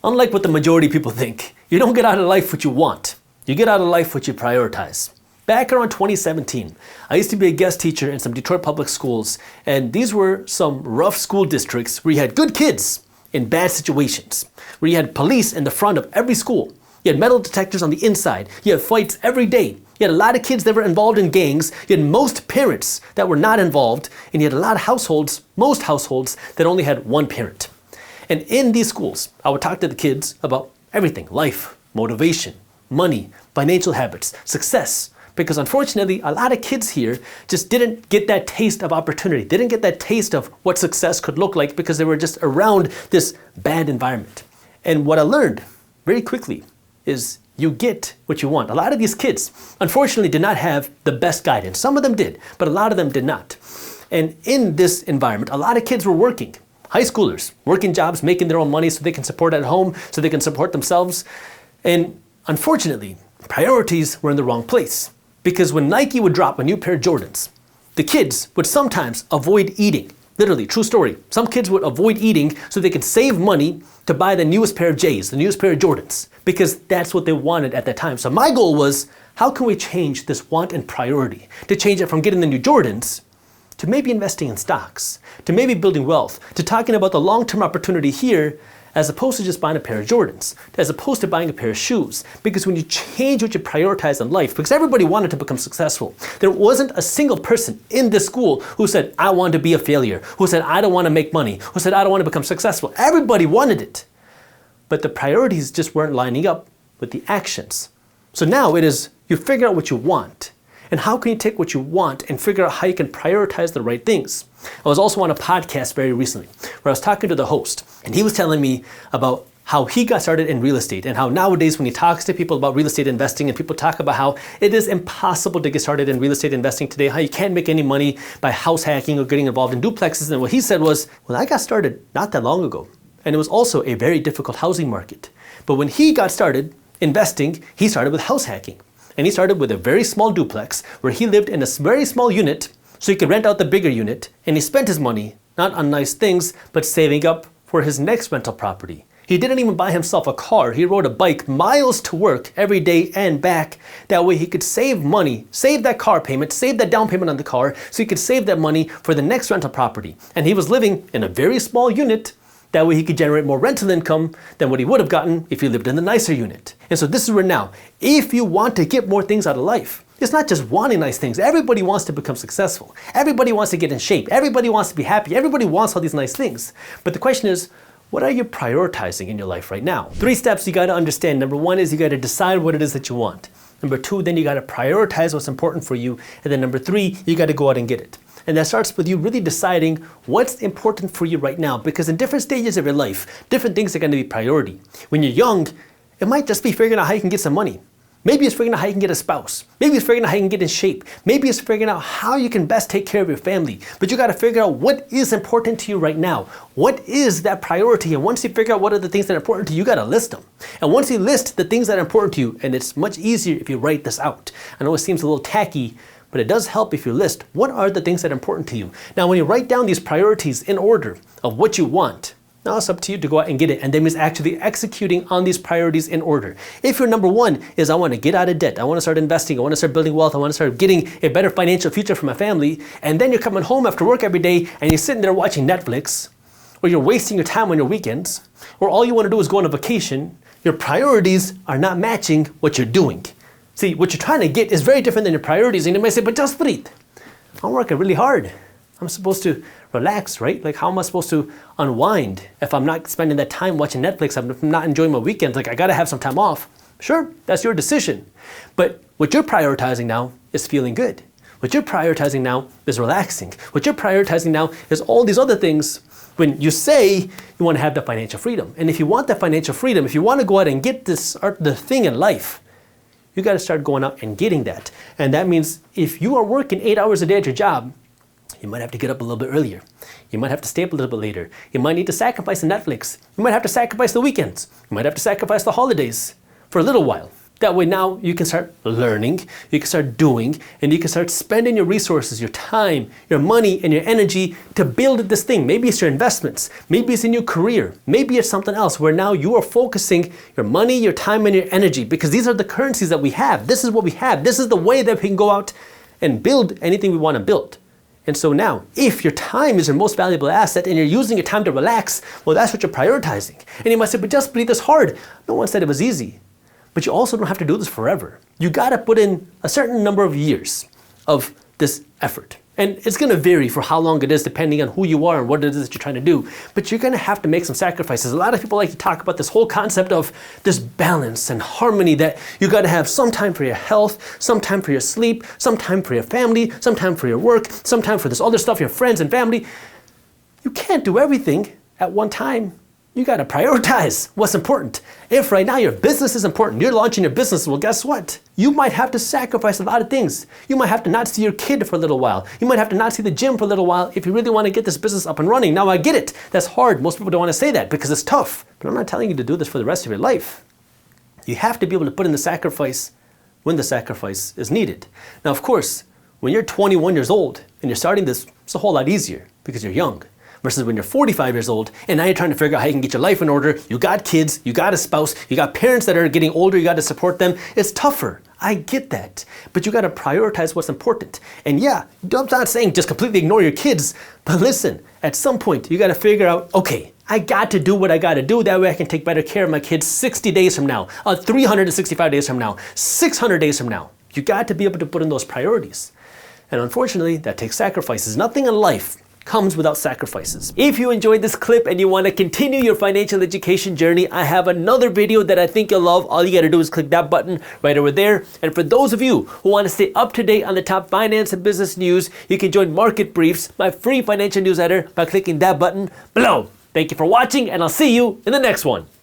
Unlike what the majority of people think, you don't get out of life what you want. You get out of life what you prioritize. Back around 2017, I used to be a guest teacher in some Detroit public schools, and these were some rough school districts where you had good kids in bad situations, where you had police in the front of every school. You had metal detectors on the inside. You had fights every day. You had a lot of kids that were involved in gangs. You had most parents that were not involved, and you had a lot of households, most households, that only had one parent. And in these schools, I would talk to the kids about everything: life, motivation, money, financial habits, success. Because unfortunately, a lot of kids here just didn't get that taste of opportunity, didn't get that taste of what success could look like because they were just around this bad environment. And what I learned very quickly is you get what you want. A lot of these kids, unfortunately, did not have the best guidance. Some of them did, but a lot of them did not. And in this environment, a lot of kids were working. High schoolers, working jobs, making their own money so they can support at home, so they can support themselves. And unfortunately, priorities were in the wrong place. Because when Nike would drop a new pair of Jordans, the kids would sometimes avoid eating. Literally, true story. Some kids would avoid eating so they could save money to buy the newest pair of J's, the newest pair of Jordans, because that's what they wanted at that time. So my goal was, how can we change this want and priority to change it from getting the new Jordans to maybe investing in stocks, to maybe building wealth, to talking about the long-term opportunity here, as opposed to just buying a pair of Jordans, as opposed to buying a pair of shoes. Because when you change what you prioritize in life, because everybody wanted to become successful, there wasn't a single person in this school who said, I want to be a failure, who said, I don't want to make money, who said, I don't want to become successful. Everybody wanted it. But the priorities just weren't lining up with the actions. So now it is, you figure out what you want. And how can you take what you want and figure out how you can prioritize the right things? I was also on a podcast very recently where I was talking to the host, and he was telling me about how he got started in real estate and how nowadays when he talks to people about real estate investing and people talk about how it is impossible to get started in real estate investing today, how you can't make any money by house hacking or getting involved in duplexes. And what he said was, well, I got started not that long ago. And it was also a very difficult housing market. But when he got started investing, he started with house hacking. And he started with a very small duplex where he lived in a very small unit so he could rent out the bigger unit. And he spent his money, not on nice things, but saving up for his next rental property. He didn't even buy himself a car. He rode a bike miles to work every day and back. That way he could save money, save that car payment, save that down payment on the car, so he could save that money for the next rental property. And he was living in a very small unit. That way he could generate more rental income than what he would have gotten if he lived in the nicer unit. And so this is where now, if you want to get more things out of life, it's not just wanting nice things. Everybody wants to become successful. Everybody wants to get in shape. Everybody wants to be happy. Everybody wants all these nice things. But the question is, what are you prioritizing in your life right now? 3 steps you got to understand. Number 1 is you got to decide what it is that you want. Number 2, then you got to prioritize what's important for you. And then number 3, you got to go out and get it. And that starts with you really deciding what's important for you right now, because in different stages of your life, different things are going to be priority. When you're young, it might just be figuring out how you can get some money. Maybe it's figuring out how you can get a spouse. Maybe it's figuring out how you can get in shape. Maybe it's figuring out how you can best take care of your family. But you got to figure out what is important to you right now. What is that priority? And once you figure out what are the things that are important to you, you got to list them. And once you list the things that are important to you, and it's much easier if you write this out. I know it seems a little tacky, but it does help if you list what are the things that are important to you. Now, when you write down these priorities in order of what you want, now it's up to you to go out and get it. And that means actually executing on these priorities in order. If your number 1 is I want to get out of debt, I want to start investing, I want to start building wealth, I want to start getting a better financial future for my family, and then you're coming home after work every day and you're sitting there watching Netflix, or you're wasting your time on your weekends, or all you want to do is go on a vacation, your priorities are not matching what you're doing. See, what you're trying to get is very different than your priorities. And you might say, but Jaspreet, I'm working really hard. I'm supposed to relax, right? Like, how am I supposed to unwind if I'm not spending that time watching Netflix? I'm not enjoying my weekends. Like, I got to have some time off. Sure, that's your decision. But what you're prioritizing now is feeling good. What you're prioritizing now is relaxing. What you're prioritizing now is all these other things. When you say you want to have the financial freedom, and if you want that financial freedom, if you want to go out and get the thing in life, you got to start going out and getting that. And that means if you are working 8 hours a day at your job, you might have to get up a little bit earlier. You might have to stay up a little bit later. You might need to sacrifice the Netflix. You might have to sacrifice the weekends. You might have to sacrifice the holidays for a little while. That way now you can start learning, you can start doing, and you can start spending your resources, your time, your money, and your energy to build this thing. Maybe it's your investments, maybe it's in your career, maybe it's something else where now you are focusing your money, your time, and your energy, because these are the currencies that we have. This is what we have. This is the way that we can go out and build anything we want to build. And so now, if your time is your most valuable asset and you're using your time to relax, well, that's what you're prioritizing. And you might say, but Jaspreet, it's hard. No one said it was easy. But you also don't have to do this forever. You gotta put in a certain number of years of this effort. And it's gonna vary for how long it is depending on who you are and what it is that you're trying to do. But you're gonna have to make some sacrifices. A lot of people like to talk about this whole concept of this balance and harmony, that you gotta have some time for your health, some time for your sleep, some time for your family, some time for your work, some time for this other stuff, your friends and family. You can't do everything at one time. You gotta prioritize what's important. If right now your business is important, you're launching your business, well, guess what? You might have to sacrifice a lot of things. You might have to not see your kid for a little while. You might have to not see the gym for a little while if you really want to get this business up and running. Now, I get it. That's hard. Most people don't want to say that because it's tough. But I'm not telling you to do this for the rest of your life. You have to be able to put in the sacrifice when the sacrifice is needed. Now, of course, when you're 21 years old and you're starting this, it's a whole lot easier because you're young. Versus when you're 45 years old and now you're trying to figure out how you can get your life in order. You got kids, you got a spouse, you got parents that are getting older, you got to support them. It's tougher. I get that. But you got to prioritize what's important. And yeah, I'm not saying just completely ignore your kids, but listen, at some point you got to figure out, okay, I got to do what I got to do. That way I can take better care of my kids 60 days from now, 365 days from now, 600 days from now. You got to be able to put in those priorities. And unfortunately, that takes sacrifices. Nothing in life comes without sacrifices. If you enjoyed this clip and you want to continue your financial education journey, I have another video that I think you'll love. All you got to do is click that button right over there. And for those of you who want to stay up to date on the top finance and business news, you can join Market Briefs, my free financial newsletter, by clicking that button below. Thank you for watching, and I'll see you in the next one.